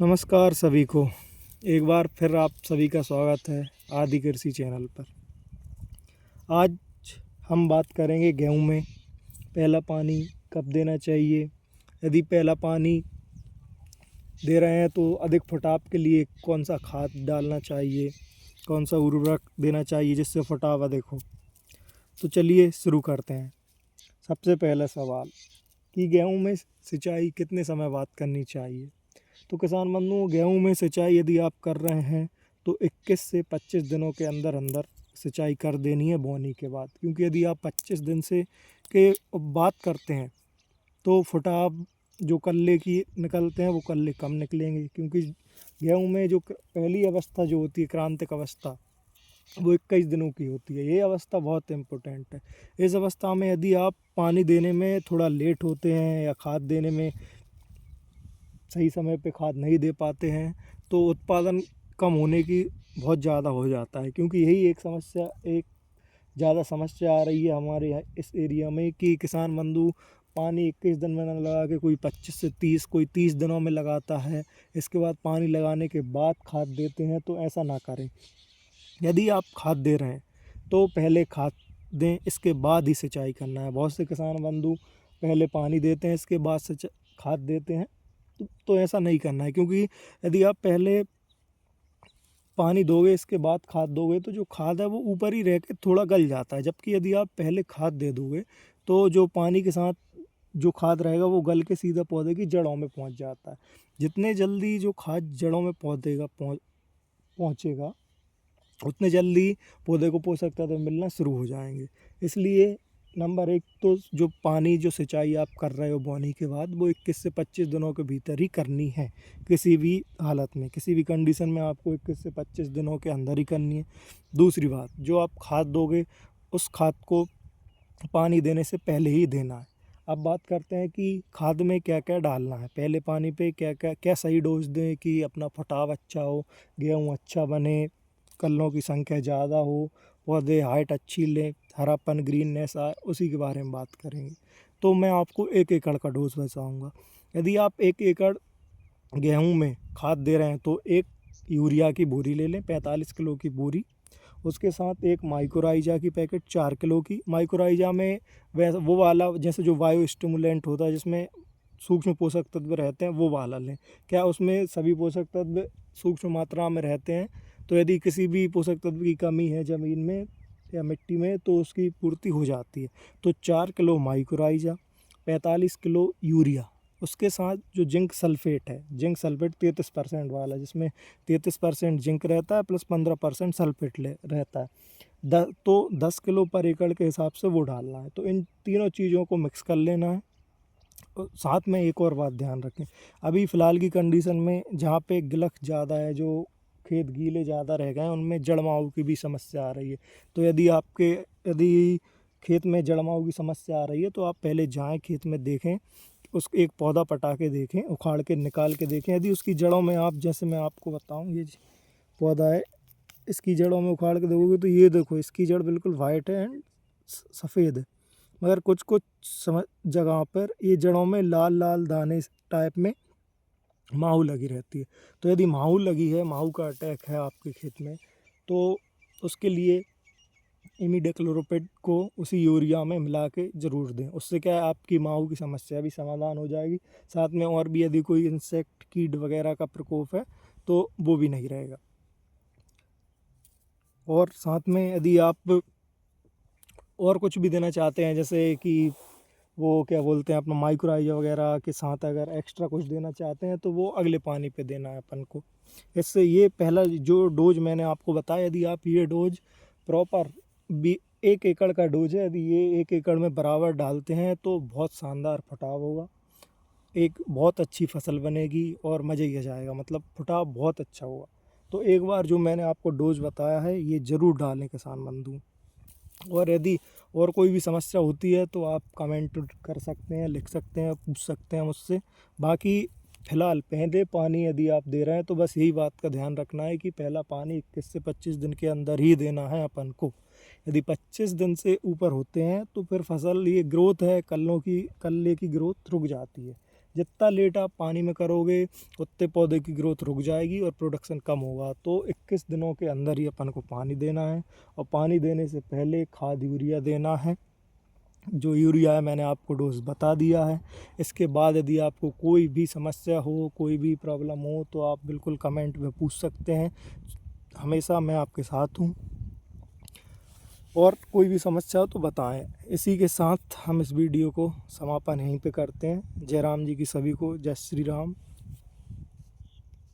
नमस्कार सभी को। एक बार फिर आप सभी का स्वागत है आदि कृषि चैनल पर। आज हम बात करेंगे गेहूं में पहला पानी कब देना चाहिए। यदि पहला पानी दे रहे हैं तो अधिक फुटाव के लिए कौन सा खाद डालना चाहिए, कौन सा उर्वरक देना चाहिए जिससे फुटाव अधिक हो। तो चलिए शुरू करते हैं। सबसे पहला सवाल कि गेहूं में सिंचाई कितने समय बाद करनी चाहिए। तो किसान बंधुओं, गेहूं में सिंचाई यदि आप कर रहे हैं तो 21 से 25 दिनों के अंदर अंदर सिंचाई कर देनी है बोनी के बाद, क्योंकि यदि आप 25 दिन से के बात करते हैं तो फुटाव जो कल्ले की निकलते हैं वो कल्ले कम निकलेंगे, क्योंकि गेहूं में जो पहली अवस्था जो होती है क्रांतिक अवस्था वो 21 दिनों की होती है। ये अवस्था बहुत इम्पोर्टेंट है। इस अवस्था में यदि आप पानी देने में थोड़ा लेट होते हैं या खाद देने में सही समय पे खाद नहीं दे पाते हैं तो उत्पादन कम होने की बहुत ज़्यादा हो जाता है, क्योंकि यही एक ज़्यादा समस्या आ रही है हमारे यहाँ इस एरिया में कि किसान बंधु पानी 21 दिन में न लगा के कोई 25 से 30, कोई 30 दिनों में लगाता है। इसके बाद पानी लगाने के बाद खाद देते हैं, तो ऐसा ना करें। यदि आप खाद दे रहे हैं तो पहले खाद दें, इसके बाद ही सिंचाई करना है। बहुत से किसान बंधु पहले पानी देते हैं इसके बाद खाद देते हैं, तो ऐसा नहीं करना है, क्योंकि यदि आप पहले पानी दोगे इसके बाद खाद दोगे तो जो खाद है वो ऊपर ही रह के थोड़ा गल जाता है। जबकि यदि आप पहले खाद दे दोगे तो जो पानी के साथ जो खाद रहेगा वो गल के सीधा पौधे की जड़ों में पहुंच जाता है। जितने जल्दी जो खाद जड़ों में पहुंचेगा उतने जल्दी पौधे को पोषक तत्व मिलना शुरू हो जाएंगे। इसलिए नंबर 1 तो जो पानी जो सिंचाई आप कर रहे हो बोनी के बाद वो 21 से 25 दिनों के भीतर ही करनी है। किसी भी हालत में, किसी भी कंडीशन में आपको 21 से 25 दिनों के अंदर ही करनी है। दूसरी बात, जो आप खाद दोगे उस खाद को पानी देने से पहले ही देना है। अब बात करते हैं कि खाद में क्या क्या डालना है। पहले पानी पे क्या सही डोज दें कि अपना फुटाव अच्छा हो, गेहूँ अच्छा बने, कल्लों की संख्या ज़्यादा हो, पौधे हाइट अच्छी लें, हरापन ग्रीननेस आए, उसी के बारे में बात करेंगे। तो मैं आपको 1 एकड़ का डोज बताऊंगा। यदि आप 1 एकड़ गेहूं में खाद दे रहे हैं तो एक यूरिया की बोरी ले लें, 45 किलो की बोरी। उसके साथ एक माइक्रोराइजा की पैकेट 4 किलो की। माइक्रोराइजा में वैसा वो वाला जैसे जो बायो स्टिमुलेंट होता है जिसमें सूक्ष्म पोषक तत्व रहते हैं वो वाला लें। क्या उसमें सभी पोषक तत्व सूक्ष्म मात्रा में रहते हैं, तो यदि किसी भी पोषक तत्व की कमी है ज़मीन में या मिट्टी में तो उसकी पूर्ति हो जाती है। तो 4 किलो माइक्रोराइजा, 45 किलो यूरिया। उसके साथ जो जिंक सल्फेट है, जिंक सल्फेट 33% वाला, जिसमें 33% जिंक रहता है प्लस 15% सल्फेट रहता है। तो 10 किलो पर एकड़ के हिसाब से वो डालना है। तो इन तीनों चीज़ों को मिक्स कर लेना है। साथ में एक और बात ध्यान रखें, अभी फ़िलहाल की कंडीशन में जहाँ पे गिलक ज़्यादा है, जो खेत गीले ज़्यादा रह गए हैं उनमें जड़माऊ की भी समस्या आ रही है। तो यदि खेत में जड़माऊ की समस्या आ रही है तो आप पहले जाएं खेत में, देखें, उस एक पौधा पटा के देखें, उखाड़ के निकाल के देखें। यदि उसकी जड़ों में आप, जैसे मैं आपको बताऊं, ये पौधा है, इसकी जड़ों में उखाड़ के देखोगे तो ये देखो इसकी जड़ बिल्कुल वाइट है एंड सफ़ेद है, मगर कुछ कुछ जगह पर ये जड़ों में लाल लाल दाने टाइप में माहू लगी रहती है। तो यदि माहू लगी है, माहू का अटैक है आपके खेत में, तो उसके लिए इमिडाक्लोप्रिड को उसी यूरिया में मिला के ज़रूर दें। उससे क्या है, आपकी माहू की समस्या भी समाधान हो जाएगी। साथ में और भी यदि कोई इंसेक्ट कीट वगैरह का प्रकोप है तो वो भी नहीं रहेगा। और साथ में यदि आप और कुछ भी देना चाहते हैं, जैसे कि वो क्या बोलते हैं अपना माइक्रोराइजा वगैरह के साथ अगर एक्स्ट्रा कुछ देना चाहते हैं तो वो अगले पानी पे देना है अपन को। इससे ये पहला जो डोज मैंने आपको बताया, यदि आप ये डोज प्रॉपर भी 1 एकड़ का डोज है, यदि ये 1 एकड़ में बराबर डालते हैं तो बहुत शानदार फुटाव होगा, एक बहुत अच्छी फसल बनेगी और मज़ा ही आ जाएगा, मतलब फुटाव बहुत अच्छा होगा। तो एक बार जो मैंने आपको डोज बताया है ये ज़रूर डालें किसान बंधु। और यदि और कोई भी समस्या होती है तो आप कमेंट कर सकते हैं, लिख सकते हैं, पूछ सकते हैं मुझसे। बाकी फ़िलहाल पहले पानी यदि आप दे रहे हैं तो बस यही बात का ध्यान रखना है कि पहला पानी 21 से 25 दिन के अंदर ही देना है अपन को। यदि 25 दिन से ऊपर होते हैं तो फिर फसल, ये ग्रोथ है कल्ले की ग्रोथ रुक जाती है। जितना लेट आप पानी में करोगे उतने पौधे की ग्रोथ रुक जाएगी और प्रोडक्शन कम होगा। तो 21 दिनों के अंदर ही अपन को पानी देना है, और पानी देने से पहले खाद यूरिया देना है। जो यूरिया है मैंने आपको डोज बता दिया है। इसके बाद यदि आपको कोई भी समस्या हो, कोई भी प्रॉब्लम हो, तो आप बिल्कुल कमेंट में पूछ सकते हैं। हमेशा मैं आपके साथ हूँ, और कोई भी समस्या हो तो बताएं। इसी के साथ हम इस वीडियो को समापन यहीं पे करते हैं। जय राम जी की सभी को, जय श्री राम।